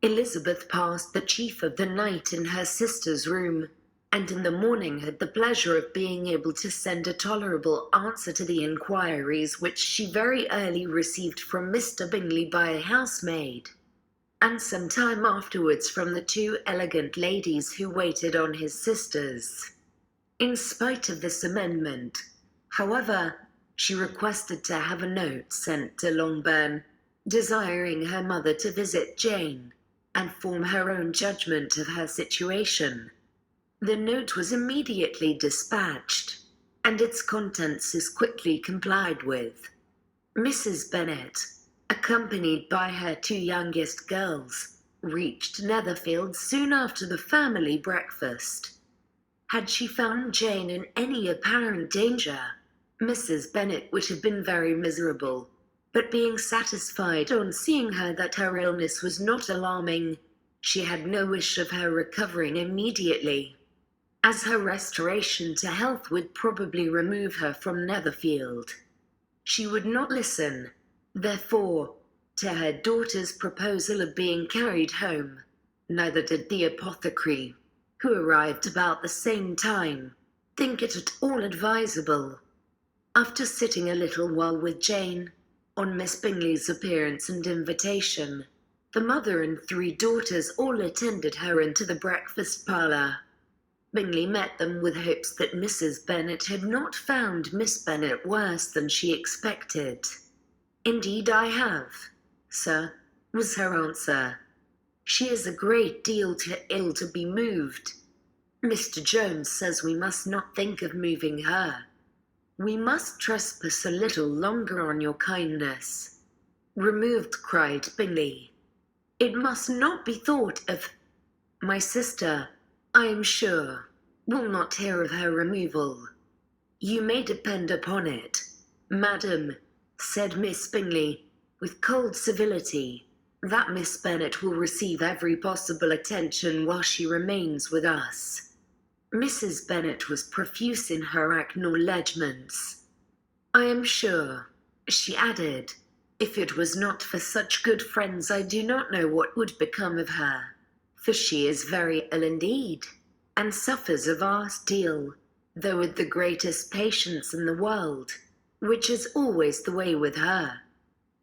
Elizabeth passed the chief of the night in her sister's room, and in the morning had the pleasure of being able to send a tolerable answer to the inquiries which she very early received from Mr. Bingley by a housemaid, and some time afterwards from the two elegant ladies who waited on his sisters. In spite of this amendment, however, she requested to have a note sent to Longbourn, desiring her mother to visit Jane and form her own judgment of her situation. The note was immediately dispatched, and its contents as quickly complied with. Mrs. Bennet, accompanied by her two youngest girls, reached Netherfield soon after the family breakfast. Had she found Jane in any apparent danger, Mrs. Bennet would have been very miserable, but being satisfied on seeing her that her illness was not alarming, she had no wish of her recovering immediately, as her restoration to health would probably remove her from Netherfield. She would not listen, therefore, to her daughter's proposal of being carried home, neither did the apothecary, who arrived about the same time, think it at all advisable. After sitting a little while with Jane, on Miss Bingley's appearance and invitation, the mother and three daughters all attended her into the breakfast parlour. Bingley met them with hopes that Mrs. Bennet had not found Miss Bennet worse than she expected. "Indeed I have, sir," was her answer. "She is a great deal too ill to be moved. Mr. Jones says we must not think of moving her. We must trespass a little longer on your kindness." "Removed," cried Bingley. "It must not be thought of. My sister, I am sure, will not hear of her removal." "You may depend upon it, madam," said Miss Bingley, with cold civility, "that Miss Bennet will receive every possible attention while she remains with us." Mrs. Bennet was profuse in her acknowledgments. "I am sure," she added, "if it was not for such good friends I do not know what would become of her, for she is very ill indeed, and suffers a vast deal, though with the greatest patience in the world, which is always the way with her,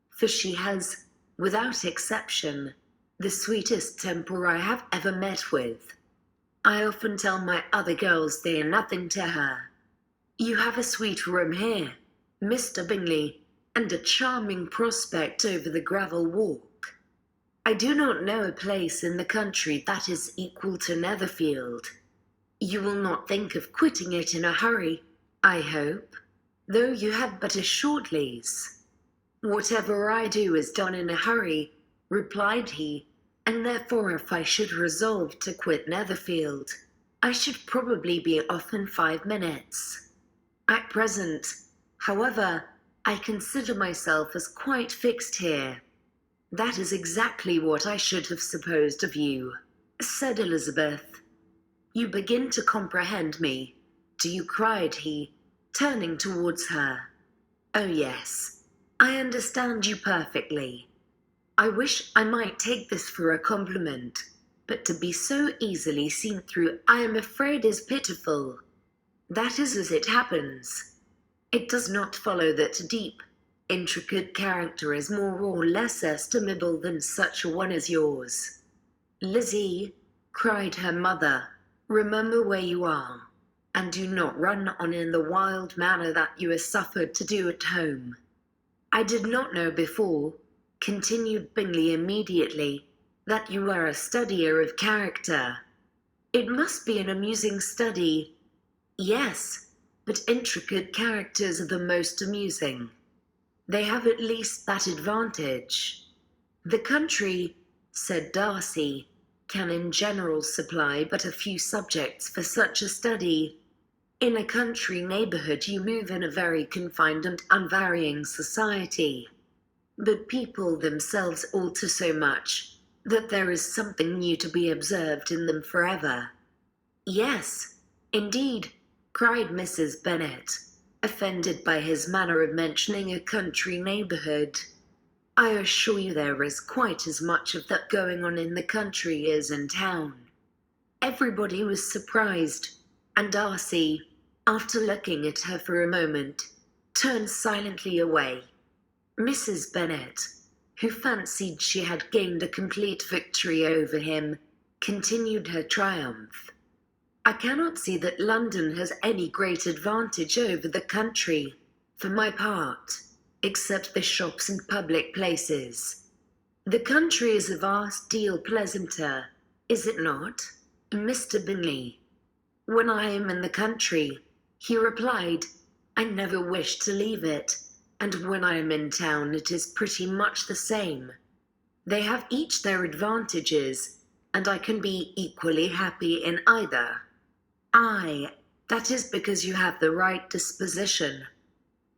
for she has, without exception, the sweetest temper I have ever met with. I often tell my other girls they are nothing to her. You have a sweet room here, Mr. Bingley, and a charming prospect over the gravel walk. I do not know a place in the country that is equal to Netherfield. You will not think of quitting it in a hurry, I hope, though you have but a short lease." "Whatever I do is done in a hurry," replied he, "and therefore if I should resolve to quit Netherfield, I should probably be off in 5 minutes. At present, however, I consider myself as quite fixed here." "That is exactly what I should have supposed of you," said Elizabeth. "You begin to comprehend me, do you?" cried he, turning towards her. "Oh yes, I understand you perfectly. I wish I might take this for a compliment, but to be so easily seen through I am afraid is pitiful. That is as it happens. It does not follow that deep, intricate character is more or less estimable than such a one as yours." "Lizzie," cried her mother, "remember where you are, and do not run on in the wild manner that you are suffered to do at home. I did not know before," continued Bingley immediately, "that you were a studier of character. It must be an amusing study." "Yes, but intricate characters are the most amusing. They have at least that advantage. The country," said Darcy, "can in general supply but a few subjects for such a study. In a country neighborhood you move in a very confined and unvarying society, but people themselves alter so much that there is something new to be observed in them forever." "Yes, indeed," cried Mrs. Bennet, offended by his manner of mentioning a country neighborhood. I assure you there is quite as much of that going on in the country as in town. Everybody was surprised, and Darcy, after looking at her for a moment, turned silently away. Mrs. Bennet, who fancied she had gained a complete victory over him, continued her triumph. I cannot see that London has any great advantage over the country, for my part, except the shops and public places. The country is a vast deal pleasanter, is it not, Mr. Bingley? When I am in the country, he replied, I never wish to leave it, and when I am in town it is pretty much the same. They have each their advantages, and I can be equally happy in either. Aye, that is because you have the right disposition.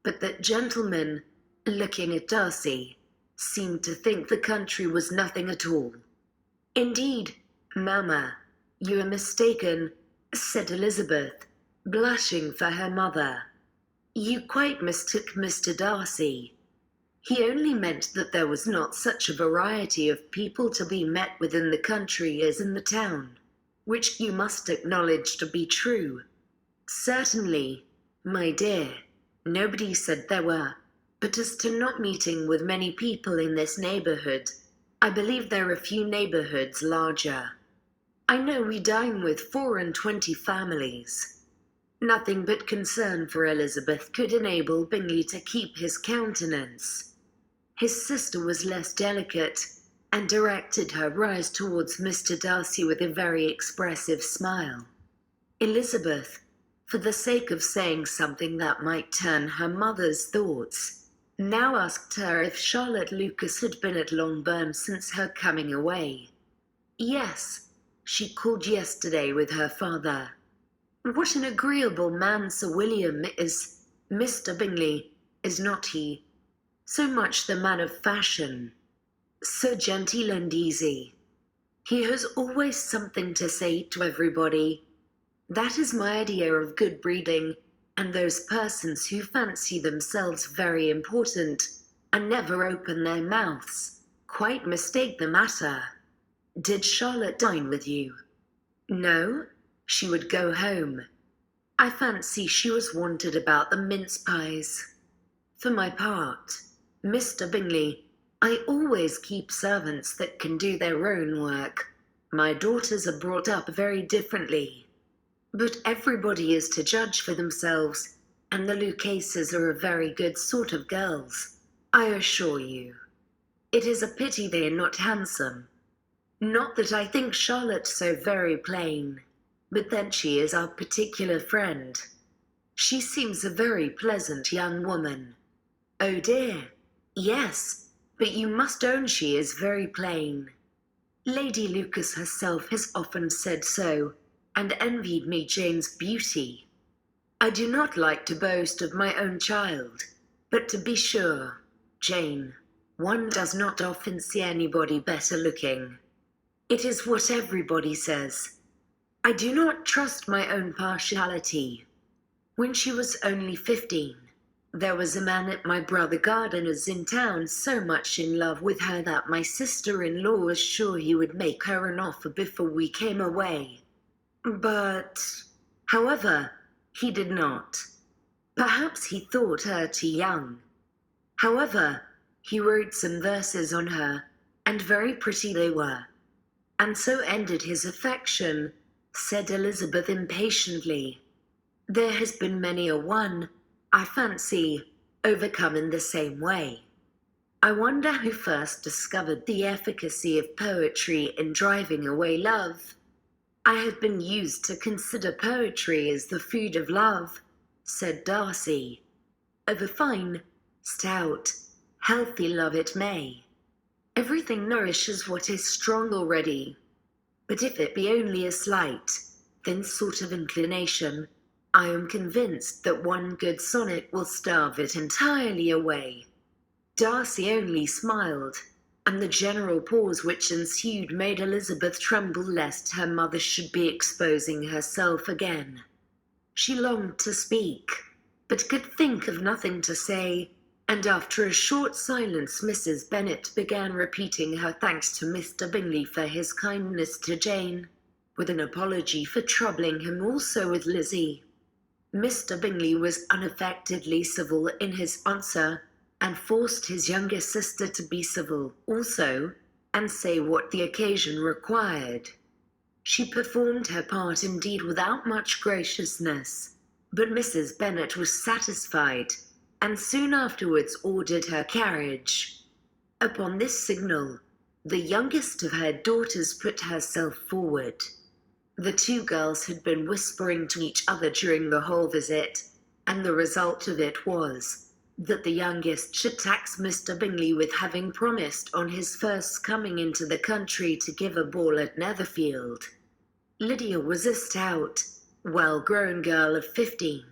But that gentleman, looking at Darcy, seemed to think the country was nothing at all. Indeed, mamma, you are mistaken, said Elizabeth, blushing for her mother. You quite mistook Mr. Darcy. He only meant that there was not such a variety of people to be met with in the country as in the town, which you must acknowledge to be true. Certainly, my dear, nobody said there were, but as to not meeting with many people in this neighbourhood, I believe there are few neighbourhoods larger. I know we dine with 24 families. Nothing but concern for Elizabeth could enable Bingley to keep his countenance. His sister was less delicate, and directed her eyes towards Mr. Darcy with a very expressive smile. Elizabeth, for the sake of saying something that might turn her mother's thoughts, now asked her if Charlotte Lucas had been at Longbourn since her coming away. Yes, she called yesterday with her father. What an agreeable man Sir William is, Mr. Bingley, is not he? So much the man of fashion. So genteel and easy. He has always something to say to everybody. That is my idea of good breeding, and those persons who fancy themselves very important and never open their mouths quite mistake the matter. Did Charlotte dine with you? No? She would go home. I fancy she was wanted about the mince pies. For my part, Mr. Bingley, I always keep servants that can do their own work. My daughters are brought up very differently. But everybody is to judge for themselves, and the Lucases are a very good sort of girls, I assure you. It is a pity they are not handsome. Not that I think Charlotte so very plain, but then she is our particular friend. She seems a very pleasant young woman. Oh dear, yes, but you must own she is very plain. Lady Lucas herself has often said so, and envied me Jane's beauty. I do not like to boast of my own child, but to be sure, Jane, one does not often see anybody better looking. It is what everybody says. I do not trust my own partiality. When she was only 15, there was a man at my brother Gardiner's in town so much in love with her that my sister-in-law was sure he would make her an offer before we came away. But, however, he did not. Perhaps he thought her too young. However, he wrote some verses on her, and very pretty they were. And so ended his affection, said Elizabeth impatiently. There has been many a one, I fancy, overcome in the same way. I wonder who first discovered the efficacy of poetry in driving away love. I have been used to consider poetry as the food of love, said Darcy. Of a fine, stout, healthy love it may. Everything nourishes what is strong already. But if it be only a slight, thin sort of inclination, I am convinced that one good sonnet will starve it entirely away. Darcy only smiled, and the general pause which ensued made Elizabeth tremble lest her mother should be exposing herself again. She longed to speak, but could think of nothing to say, and after a short silence Mrs. Bennet began repeating her thanks to Mr. Bingley for his kindness to Jane, with an apology for troubling him also with Lizzie. Mr. Bingley was unaffectedly civil in his answer, and forced his younger sister to be civil also, and say what the occasion required. She performed her part indeed without much graciousness, but Mrs. Bennet was satisfied, and soon afterwards ordered her carriage. Upon this signal, the youngest of her daughters put herself forward. The two girls had been whispering to each other during the whole visit, and the result of it was that the youngest should tax Mr. Bingley with having promised on his first coming into the country to give a ball at Netherfield. Lydia was a stout, well-grown girl of 15,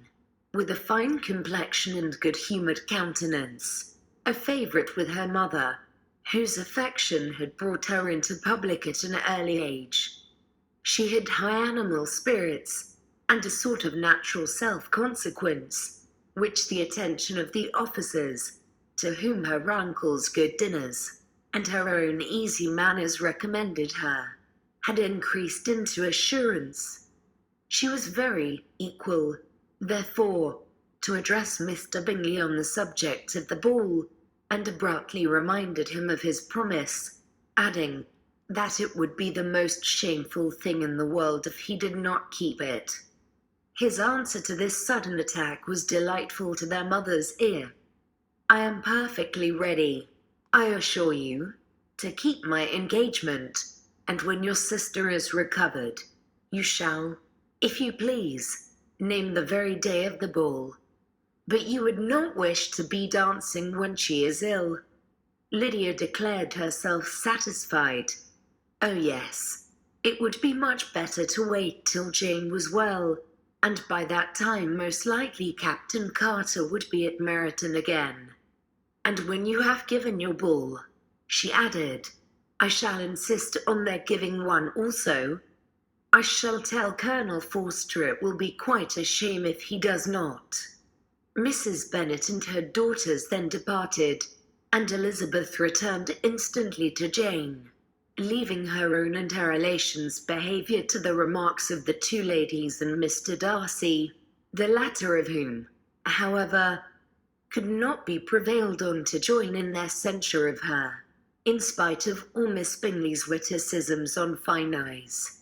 with a fine complexion and good-humoured countenance, a favourite with her mother, whose affection had brought her into public at an early age. She had high animal spirits, and a sort of natural self-consequence, which the attention of the officers, to whom her uncle's good dinners, and her own easy manners recommended her, had increased into assurance. She was very equal, therefore, to address Mr. Bingley on the subject of the ball, and abruptly reminded him of his promise, adding that it would be the most shameful thing in the world if he did not keep it. His answer to this sudden attack was delightful to their mother's ear. "I am perfectly ready, I assure you, to keep my engagement, and when your sister is recovered, you shall, if you please, name the very day of the ball. But you would not wish to be dancing when she is ill." Lydia declared herself satisfied. Oh yes, it would be much better to wait till Jane was well, and by that time most likely Captain Carter would be at Meryton again. "And when you have given your ball," she added, "I shall insist on their giving one also. I shall tell Colonel Forster it will be quite a shame if he does not." Mrs. Bennet and her daughters then departed, and Elizabeth returned instantly to Jane, leaving her own and her relations' behaviour to the remarks of the two ladies and Mr. Darcy, the latter of whom, however, could not be prevailed on to join in their censure of her, in spite of all Miss Bingley's witticisms on fine eyes.